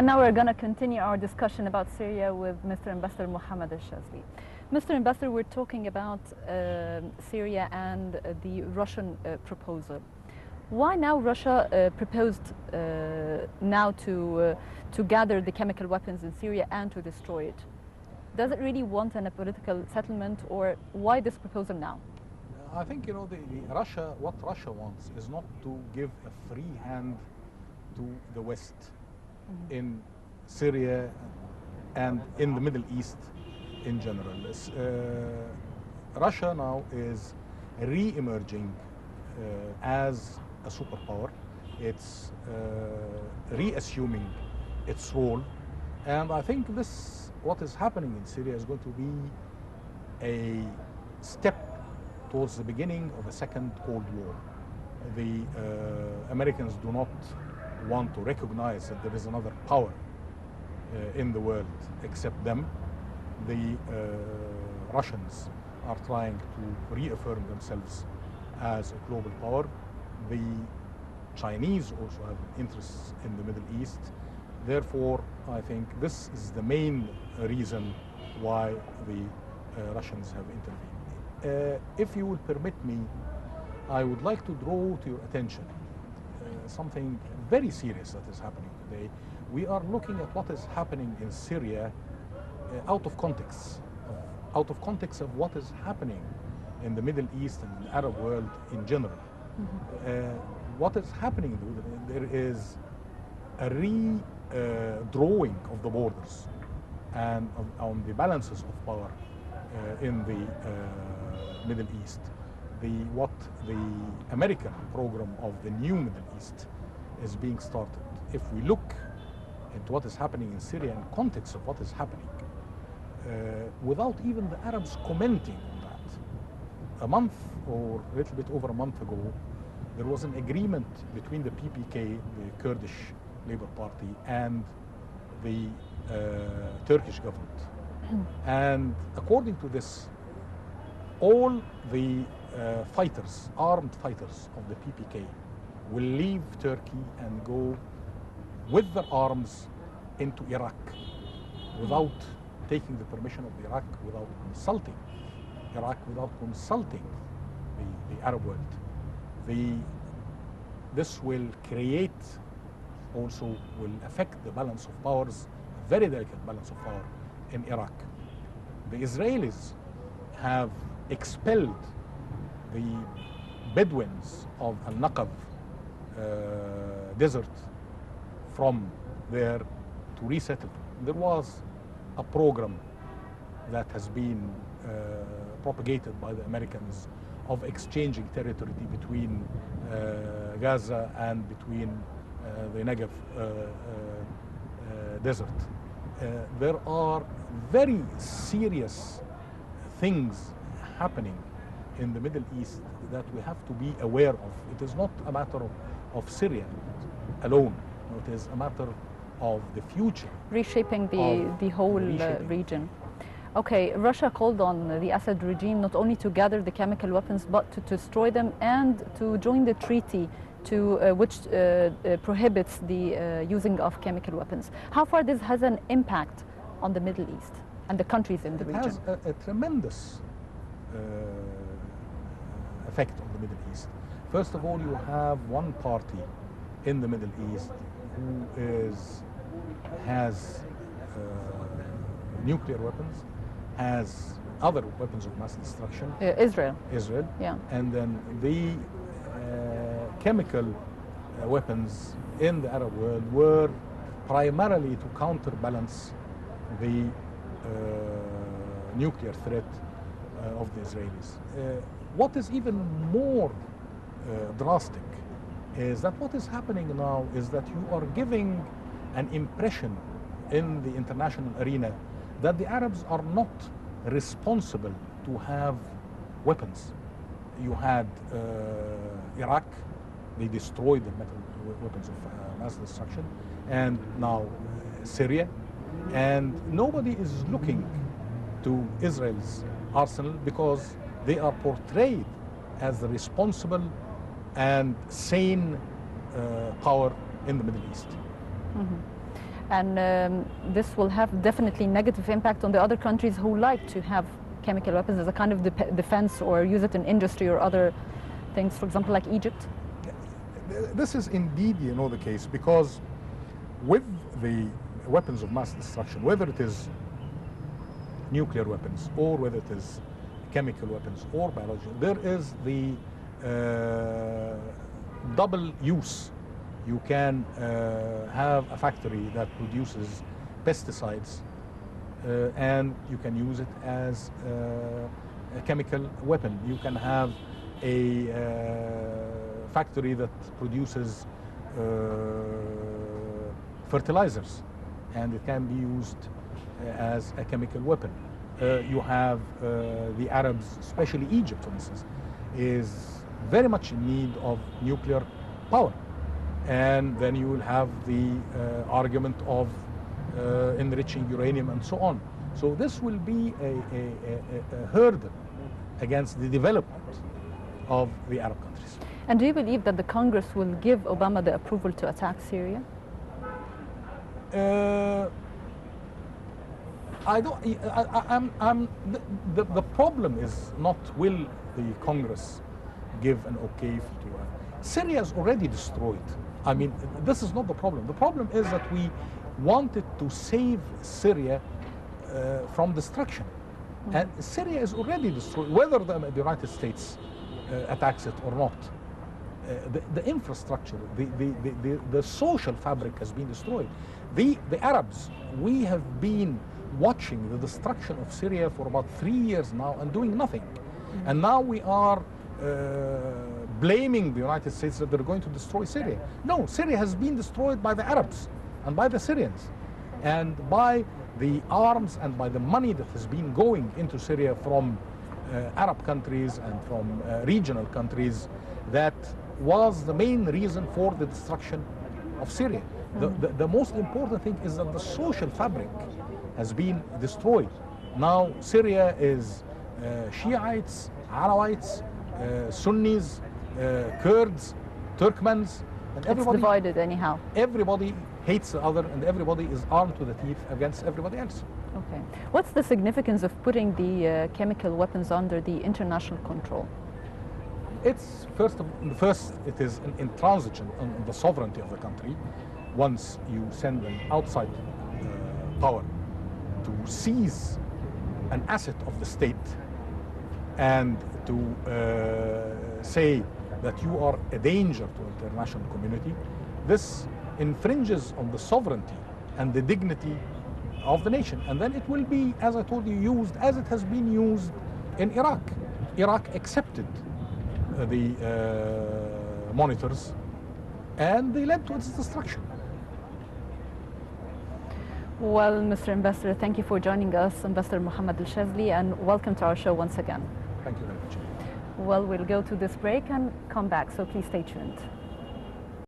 And now we're going to continue our discussion about Syria with Mr. Ambassador Mohamed Shazly. Mr. Ambassador, we're talking about Syria and the Russian proposal. Why now Russia proposed now to gather the chemical weapons in Syria and to destroy it? Does it really want a political settlement, or why this proposal now? I think, you know, what Russia wants is not to give a free hand to the West in Syria and in the Middle East in general. Russia now is re-emerging as a superpower. It's reassuming its role, and I think what is happening in Syria is going to be a step towards the beginning of a second Cold War. The Americans do not want to recognize that there is another power in the world except them. The Russians are trying to reaffirm themselves as a global power. The Chinese also have interests in the Middle East. Therefore, I think this is the main reason why the Russians have intervened. If you will permit me, I would like to draw to your attention something very serious that is happening today. We are looking at what is happening in Syria out of context of what is happening in the Middle East and the Arab world in general. What is happening, there is a redrawing of the borders and on the balances of power in the Middle East. What the American program of the new Middle East is being started. If we look into what is happening in Syria in context of what is happening, without even the Arabs commenting on that, a month or a little bit over a month ago, there was an agreement between the PPK, the Kurdish Labour Party, and the Turkish government. And according to this, all the armed fighters of the PPK will leave Turkey and go with their arms into Iraq without taking the permission of Iraq, without consulting Iraq, without consulting the Arab world. This will create, also will affect the balance of powers, a very delicate balance of power in Iraq. The Israelis have expelled the Bedouins of Al-Naqab desert from there to resettle. There was a program that has been propagated by the Americans of exchanging territory between Gaza and between the Negev desert. There are very serious things happening in the Middle East that we have to be aware of. It is not a matter of Syria alone. It is a matter of the future. Reshaping the whole region. Okay, Russia called on the Assad regime not only to gather the chemical weapons, but to destroy them and to join the treaty which prohibits the using of chemical weapons. How far this has an impact on the Middle East and the countries in the region? It has a tremendous effect on the Middle East. First of all, you have one party in the Middle East who has nuclear weapons, has other weapons of mass destruction. Israel. Yeah. And then the chemical weapons in the Arab world were primarily to counterbalance the nuclear threat of the Israelis. What is even more drastic is that what is happening now is that you are giving an impression in the international arena that the Arabs are not responsible to have weapons. You had Iraq, they destroyed the weapons of mass destruction, and now Syria, and nobody is looking to Israel's arsenal because they are portrayed as the responsible and sane power in the Middle East. And this will have definitely negative impact on the other countries who like to have chemical weapons as a kind of defense or use it in industry or other things, for example, like Egypt. This is indeed, the case, because with the weapons of mass destruction, whether it is nuclear weapons or whether it is chemical weapons or biological, there is the double use. You can have a factory that produces pesticides and you can use it as a chemical weapon. You can have a factory that produces fertilizers and it can be used as a chemical weapon. You have the Arabs, especially Egypt, for instance, is very much in need of nuclear power. And then you will have the argument of enriching uranium and so on. So this will be a hurdle against the development of the Arab countries. And do you believe that the Congress will give Obama the approval to attack Syria? The problem is not will the Congress give an okay to Syria is already destroyed. I mean, this is not the problem. The problem is that we wanted to save Syria from destruction. And Syria is already destroyed, whether the United States attacks it or not. The infrastructure, the social fabric has been destroyed. The Arabs, we have been watching the destruction of Syria for about 3 years now and doing nothing. And now we are blaming the United States that they're going to destroy Syria. No, Syria has been destroyed by the Arabs and by the Syrians and by the arms and by the money that has been going into Syria from Arab countries and from regional countries. That was the main reason for the destruction of Syria. The most important thing is that the social fabric has been destroyed. Now Syria is Shiites, Alawites, Sunnis, Kurds, Turkmens, and everybody. It's divided anyhow. Everybody hates the other, and everybody is armed to the teeth against everybody else. Okay. What's the significance of putting the chemical weapons under the international control? It's first it is intransigent on the sovereignty of the country. Once you send an outside power to seize an asset of the state and to say that you are a danger to the international community, this infringes on the sovereignty and the dignity of the nation. And then it will be, as I told you, used as it has been used in Iraq. Iraq accepted the monitors and they led to its destruction. Well, Mr. Ambassador, thank you for joining us, Ambassador Mohamed Shazly, and welcome to our show once again. Thank you very much. Well, we'll go to this break and come back, so please stay tuned.